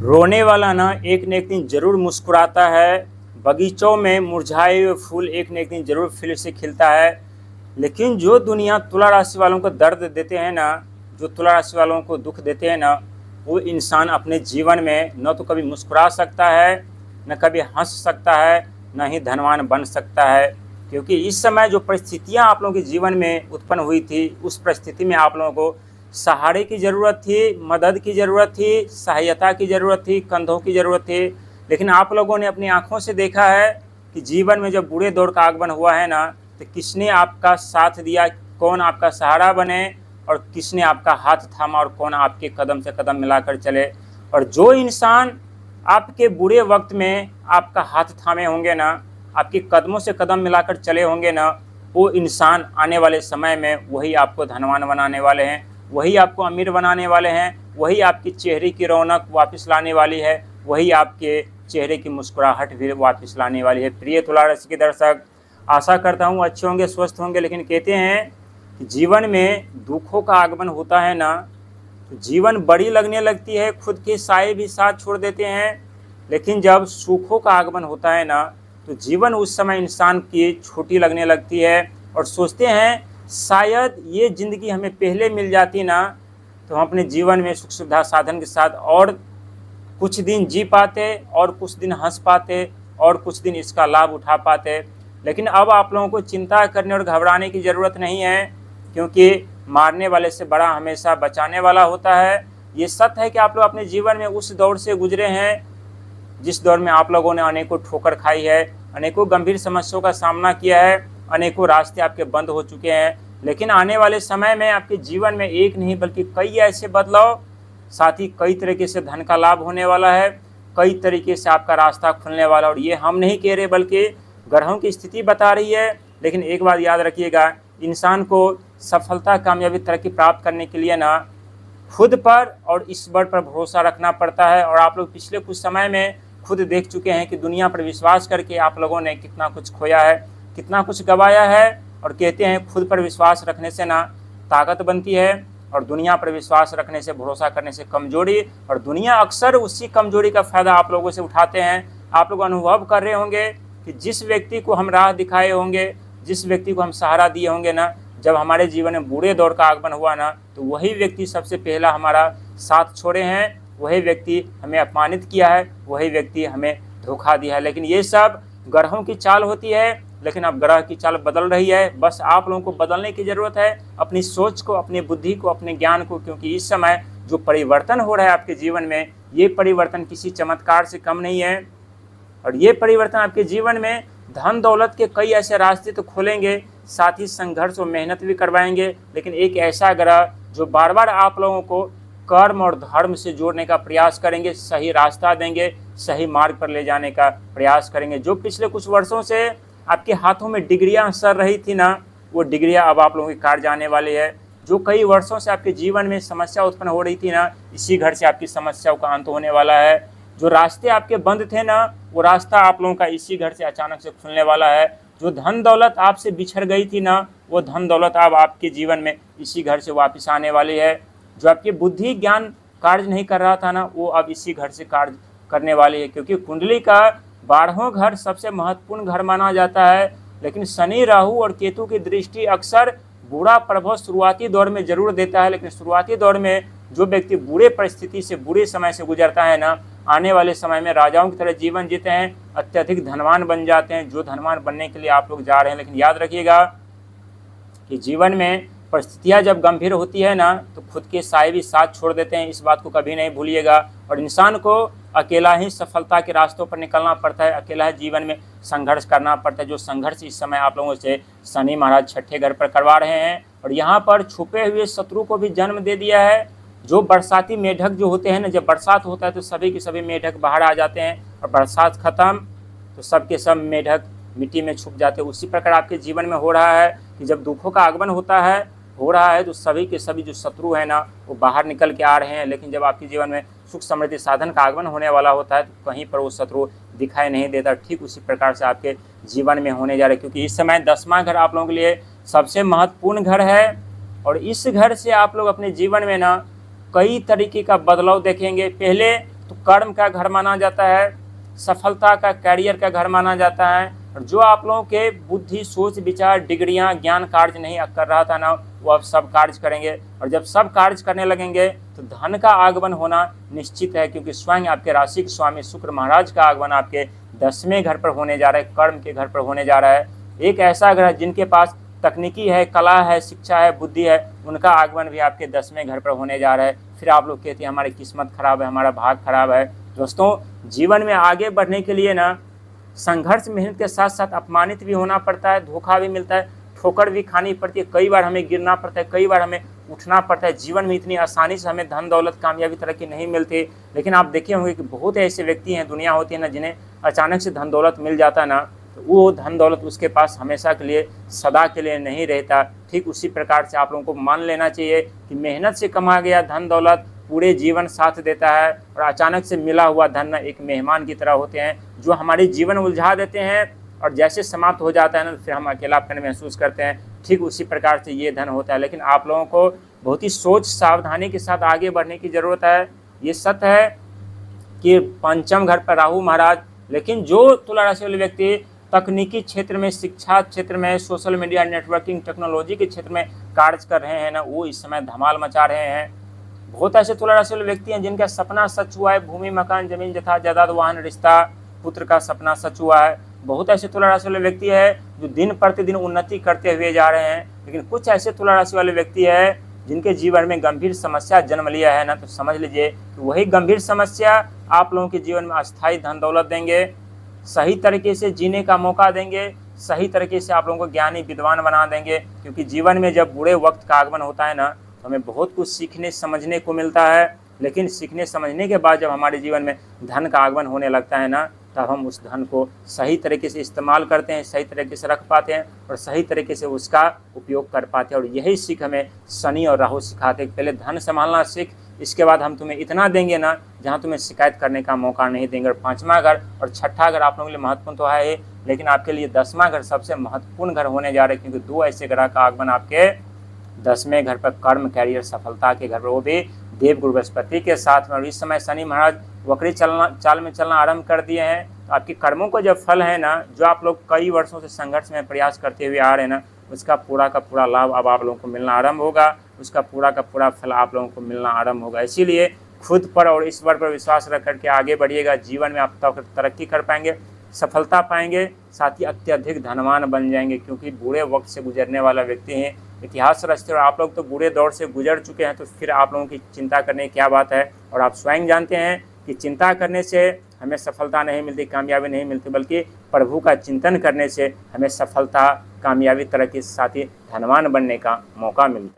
रोने वाला ना एक न एक दिन जरूर मुस्कुराता है। बगीचों में मुरझाए हुए फूल एक न एक दिन जरूर फिर से खिलता है। लेकिन जो दुनिया तुला राशि वालों को दर्द देते हैं ना, जो तुला राशि वालों को दुख देते हैं ना, वो इंसान अपने जीवन में न तो कभी मुस्कुरा सकता है, न कभी हंस सकता है, न ही धनवान बन सकता है। क्योंकि इस समय जो परिस्थितियां आप लोगों के जीवन में उत्पन्न हुई थी, उस परिस्थिति में आप लोगों को सहारे की ज़रूरत थी, मदद की ज़रूरत थी, सहायता की ज़रूरत थी, कंधों की ज़रूरत थी। लेकिन आप लोगों ने अपनी आंखों से देखा है कि जीवन में जब बुरे दौर का आगमन हुआ है ना, तो किसने आपका साथ दिया, कौन आपका सहारा बने और किसने आपका हाथ थामा और कौन आपके कदम से कदम मिलाकर चले। और जो इंसान आपके बुरे वक्त में आपका हाथ थामे होंगे ना, आपके कदमों से कदम मिलाकर चले होंगे ना, वो इंसान आने वाले समय में वही आपको धनवान बनाने वाले हैं, वही आपको अमीर बनाने वाले हैं, वही आपके चेहरे की रौनक वापस लाने वाली है, वही आपके चेहरे की मुस्कुराहट भी वापस लाने वाली है। प्रिय तुला राशि के दर्शक, आशा करता हूँ अच्छे होंगे, स्वस्थ होंगे। लेकिन कहते हैं कि जीवन में दुखों का आगमन होता है ना, तो जीवन बड़ी लगने लगती है, खुद के साए भी साथ छोड़ देते हैं। लेकिन जब सुखों का आगमन होता है ना, तो जीवन उस समय इंसान की छोटी लगने लगती है और सोचते हैं शायद ये ज़िंदगी हमें पहले मिल जाती ना, तो हम अपने जीवन में सुख सुविधा साधन के साथ और कुछ दिन जी पाते, और कुछ दिन हंस पाते, और कुछ दिन इसका लाभ उठा पाते। लेकिन अब आप लोगों को चिंता करने और घबराने की ज़रूरत नहीं है, क्योंकि मारने वाले से बड़ा हमेशा बचाने वाला होता है। ये सत्य है कि आप लोग अपने जीवन में उस दौर से गुजरे हैं जिस दौर में आप लोगों ने अनेकों ठोकर खाई है, अनेकों गंभीर समस्याओं का सामना किया है, अनेकों रास्ते आपके बंद हो चुके हैं। लेकिन आने वाले समय में आपके जीवन में एक नहीं बल्कि कई ऐसे बदलाव, साथ ही कई तरीके से धन का लाभ होने वाला है, कई तरीके से आपका रास्ता खुलने वाला। और ये हम नहीं कह रहे बल्कि ग्रहों की स्थिति बता रही है। लेकिन एक बात याद रखिएगा, इंसान को सफलता, कामयाबी, तरक्की प्राप्त करने के लिए ना खुद पर और ईश्वर पर भरोसा रखना पड़ता है। और आप लोग पिछले कुछ समय में खुद देख चुके हैं कि दुनिया पर विश्वास करके आप लोगों ने कितना कुछ खोया है, कितना कुछ गंवाया है। और कहते हैं खुद पर विश्वास रखने से ना ताकत बनती है, और दुनिया पर विश्वास रखने से, भरोसा करने से कमजोरी। और दुनिया अक्सर उसी कमजोरी का फ़ायदा आप लोगों से उठाते हैं। आप लोग अनुभव कर रहे होंगे कि जिस व्यक्ति को हम राह दिखाए होंगे, जिस व्यक्ति को हम सहारा दिए होंगे ना, जब हमारे जीवन में बुरे दौर का आगमन हुआ ना, तो वही व्यक्ति सबसे पहला हमारा साथ छोड़े हैं, वही व्यक्ति हमें अपमानित किया है, वही व्यक्ति हमें धोखा दिया है। लेकिन ये सब ग्रहों की चाल होती है। लेकिन अब ग्रह की चाल बदल रही है, बस आप लोगों को बदलने की ज़रूरत है, अपनी सोच को, अपनी बुद्धि को, अपने ज्ञान को। क्योंकि इस समय जो परिवर्तन हो रहा है आपके जीवन में, ये परिवर्तन किसी चमत्कार से कम नहीं है। और ये परिवर्तन आपके जीवन में धन दौलत के कई ऐसे रास्ते तो खोलेंगे, साथ ही संघर्ष और मेहनत भी करवाएंगे। लेकिन एक ऐसा ग्रह जो बार बार आप लोगों को कर्म और धर्म से जोड़ने का प्रयास करेंगे, सही रास्ता देंगे, सही मार्ग पर ले जाने का प्रयास करेंगे। जो पिछले कुछ वर्षों से आपके हाथों में डिग्रियां सर रही थी ना, वो डिग्रियां अब आप लोगों की कार जाने वाली है। जो कई वर्षों से आपके जीवन में समस्या उत्पन्न हो रही थी ना, इसी घर से आपकी समस्याओं का अंत होने वाला है। जो रास्ते आपके बंद थे ना, वो रास्ता आप लोगों का इसी घर से अचानक से खुलने वाला है। जो धन दौलत आपसे बिछड़ गई थी ना, वो धन दौलत अब आपके जीवन में इसी घर से वापस आने वाली है। जो आपकी बुद्धि ज्ञान कार्य नहीं कर रहा था ना, वो अब इसी घर से कार्य करने वाली है। क्योंकि कुंडली का 12वां घर सबसे महत्वपूर्ण घर माना जाता है। लेकिन शनि, राहु और केतु की दृष्टि अक्सर बुरा प्रभाव शुरुआती दौर में जरूर देता है। लेकिन शुरुआती दौर में जो व्यक्ति बुरे परिस्थिति से, बुरे समय से गुजरता है ना, आने वाले समय में राजाओं की तरह जीवन जीते हैं, अत्यधिक धनवान बन जाते हैं, जो धनवान बनने के लिए आप लोग जा रहे हैं। लेकिन याद रखिएगा कि जीवन में परिस्थितियां जब गंभीर होती है ना, तो खुद के साए भी साथ छोड़ देते हैं। इस बात को कभी नहीं भूलिएगा। और इंसान को अकेला ही सफलता के रास्तों पर निकलना पड़ता है, अकेला ही जीवन में संघर्ष करना पड़ता है। जो संघर्ष इस समय आप लोगों से शनि महाराज छठे घर पर करवा रहे हैं, और यहाँ पर छुपे हुए शत्रु को भी जन्म दे दिया है। जो बरसाती मेढक जो होते हैं ना, जब बरसात होता है तो सभी के सभी मेढक बाहर आ जाते हैं, और बरसात खत्म तो सब के सब मेढक मिट्टी में छुप जाते हैं। उसी प्रकार आपके जीवन में हो रहा है कि जब दुखों का आगमन हो रहा है तो सभी के सभी जो शत्रु हैं ना, वो बाहर निकल के आ रहे हैं। लेकिन जब आपके जीवन में सुख समृद्धि साधन का आगमन होने वाला होता है, तो कहीं पर वो शत्रु दिखाई नहीं देता। ठीक उसी प्रकार से आपके जीवन में होने जा रहा है। क्योंकि इस समय 10वां घर आप लोगों के लिए सबसे महत्वपूर्ण घर है, और इस घर से आप लोग अपने जीवन में ना कई तरीके का बदलाव देखेंगे। पहले तो कर्म का घर माना जाता है, सफलता का, कैरियर का घर माना जाता है। और जो आप लोगों के बुद्धि, सोच, विचार, डिग्रियां, ज्ञान कार्य नहीं कर रहा था ना, वो अब सब कार्य करेंगे। और जब सब कार्य करने लगेंगे तो धन का आगमन होना निश्चित है, क्योंकि स्वयं आपके राशि के स्वामी शुक्र महाराज का आगमन आपके 10वें घर पर होने जा रहा है, कर्म के घर पर होने जा रहा है। एक ऐसा ग्रह जिनके पास तकनीकी है, कला है, शिक्षा है, बुद्धि है, उनका आगमन भी आपके 10वें घर पर होने जा रहा है। फिर आप लोग कहते हैं हमारी किस्मत खराब है, हमारा भाग खराब है। दोस्तों, जीवन में आगे बढ़ने के लिए ना संघर्ष, मेहनत के साथ साथ अपमानित भी होना पड़ता है, धोखा भी मिलता है, ठोकर भी खानी पड़ती है, कई बार हमें गिरना पड़ता है, कई बार हमें उठना पड़ता है। जीवन में इतनी आसानी से हमें धन दौलत, कामयाबी तरक्की नहीं मिलती। लेकिन आप देखे होंगे कि बहुत ऐसे व्यक्ति हैं, दुनिया होती है ना, जिन्हें अचानक से धन दौलत मिल जाता है ना, तो वो धन दौलत उसके पास हमेशा के लिए, सदा के लिए नहीं रहता। ठीक उसी प्रकार से आप लोगों को मान लेना चाहिए कि मेहनत से कमा गया धन दौलत पूरे जीवन साथ देता है, और अचानक से मिला हुआ धन एक मेहमान की तरह होते हैं, जो हमारे जीवन उलझा देते हैं, और जैसे समाप्त हो जाता है ना, फिर हम अकेलापन महसूस करते हैं। ठीक उसी प्रकार से ये धन होता है। लेकिन आप लोगों को बहुत ही सोच, सावधानी के साथ आगे बढ़ने की ज़रूरत है। ये सत्य है कि पंचम घर पर राहु महाराज, लेकिन जो तुला राशि वाले व्यक्ति तकनीकी क्षेत्र में, शिक्षा क्षेत्र में, सोशल मीडिया, नेटवर्किंग, टेक्नोलॉजी के क्षेत्र में कार्य कर रहे हैं ना, वो इस समय धमाल मचा रहे हैं। बहुत ऐसे तुला राशि वाले व्यक्ति हैं जिनका सपना सच हुआ है, भूमि, मकान, जमीन, जथा जायदाद, वाहन, रिश्ता, पुत्र का सपना सच हुआ है। बहुत ऐसे तुला राशि वाले व्यक्ति है जो दिन प्रतिदिन उन्नति करते हुए जा रहे हैं। लेकिन कुछ ऐसे तुला राशि वाले व्यक्ति है जिनके जीवन में गंभीर समस्या जन्म लिया है ना, तो समझ लीजिए कि वही गंभीर समस्या आप लोगों के जीवन में अस्थायी धन दौलत देंगे, सही तरीके से जीने का मौका देंगे, सही तरीके से आप लोगों को ज्ञानी विद्वान बना देंगे। क्योंकि जीवन में जब बुरे वक्त का आगमन होता है ना, तो हमें बहुत कुछ सीखने समझने को मिलता है। लेकिन सीखने समझने के बाद जब हमारे जीवन में धन का आगमन होने लगता है ना, तब हम उस धन को सही तरीके से इस्तेमाल करते हैं, सही तरीके से रख पाते हैं, और सही तरीके से उसका उपयोग कर पाते हैं। और यही सीख हमें शनि और राहु सिखाते हैं। पहले धन संभालना सीख, इसके बाद हम तुम्हें इतना देंगे ना जहाँ तुम्हें शिकायत करने का मौका नहीं देंगे। और 5वां घर और 6ठा घर आप लोगों के लिए महत्वपूर्ण तो है, लेकिन आपके लिए 10वां घर सबसे महत्वपूर्ण घर होने जा रहे हैं, क्योंकि 2 ऐसे ग्रह का आगमन आपके 10वें घर पर, कर्म, कैरियर, सफलता के घर पर, वो भी देवगुरु बृहस्पति के साथ में। और इस समय शनि महाराज वक्री चाल में चलना आरंभ कर दिए हैं। तो आपके कर्मों को जब फल है ना, जो आप लोग कई वर्षों से संघर्ष में प्रयास करते हुए आ रहे हैं ना, उसका पूरा का पूरा लाभ अब आप लोगों को मिलना आरंभ होगा, उसका पूरा का पूरा फल आप लोगों को मिलना आरंभ होगा। इसीलिए खुद पर और ईश्वर पर विश्वास रख करके आगे बढ़िएगा। जीवन में आप तरक्की कर पाएंगे, सफलता पाएंगे, साथ ही अत्यधिक धनवान बन जाएंगे। क्योंकि बुरे वक्त से गुजरने वाला व्यक्ति हैं, इतिहास रचते, और आप लोग तो बुरे दौर से गुजर चुके हैं, तो फिर आप लोगों की चिंता करने की क्या बात है। और आप स्वयं जानते हैं कि चिंता करने से हमें सफलता नहीं मिलती, कामयाबी नहीं मिलती, बल्कि प्रभु का चिंतन करने से हमें सफलता, कामयाबी, तरक्की, साथ ही धनवान बनने का मौका मिलता है।